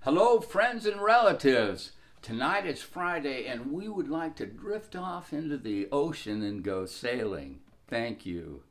Hello, friends and relatives. Tonight is Friday, and we would like to drift off into the ocean and go sailing. Thank you.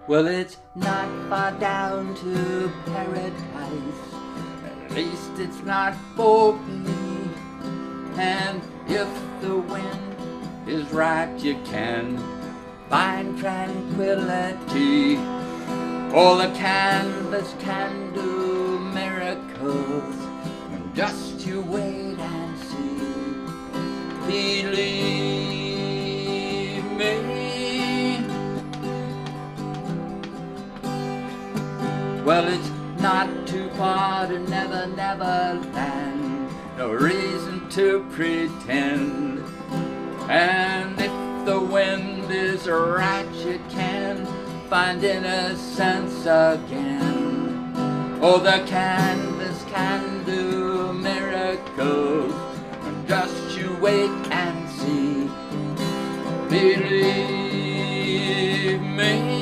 Well, it's not far down to paradise. At least it's not for me. And if the wind is right, you can find tranquility. Or the canvas can do miracles. And just you wait and see. Believe me. Well, it's not too far to Never, Never Land. No reason to pretend. And if the wind is right, you can find innocence again. Oh, the canvas can do miracles. Just you wait and see. Believe me.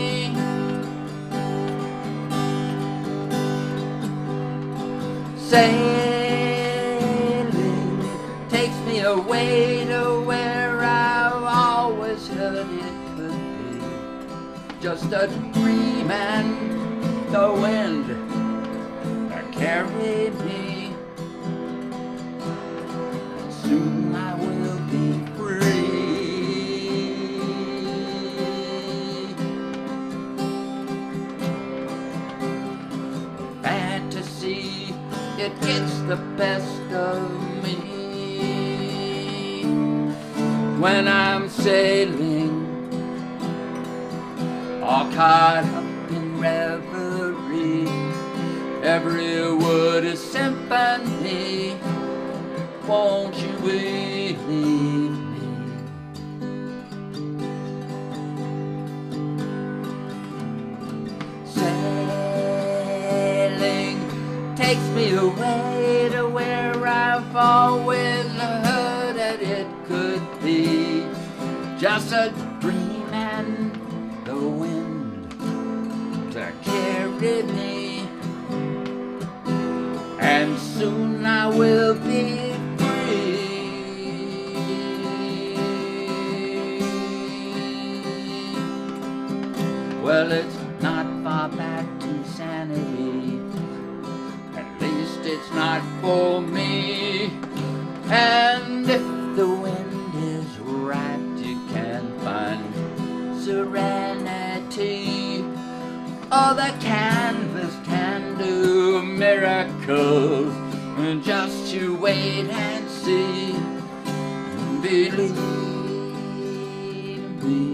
Sailing takes me away to where I've always heard it could be. Just a dream and the wind carry me. And soon I will be free. Fantasy, it gets the best of me when I'm sailing, all caught up in reverie. Every word is symphony. Won't you believe me? Sailing takes me away to where I've always heard that it could be. Just a dream and the wind to carry me. And soon I will be free. Well, it's not far back to sanity. It's not for me. And if the wind is right, you can find serenity. Oh, the canvas can do miracles. Just you wait and see. Believe me.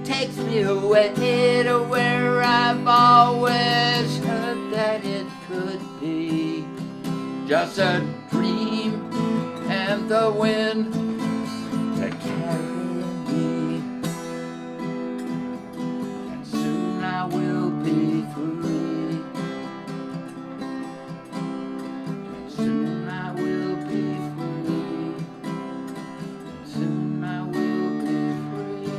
Takes me away to where I've always heard that it could be. Just a dream and the wind to carry me. And soon I will be free. And soon I will be free. And soon I will be free.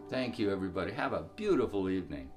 Thank you, everybody. Have a beautiful evening.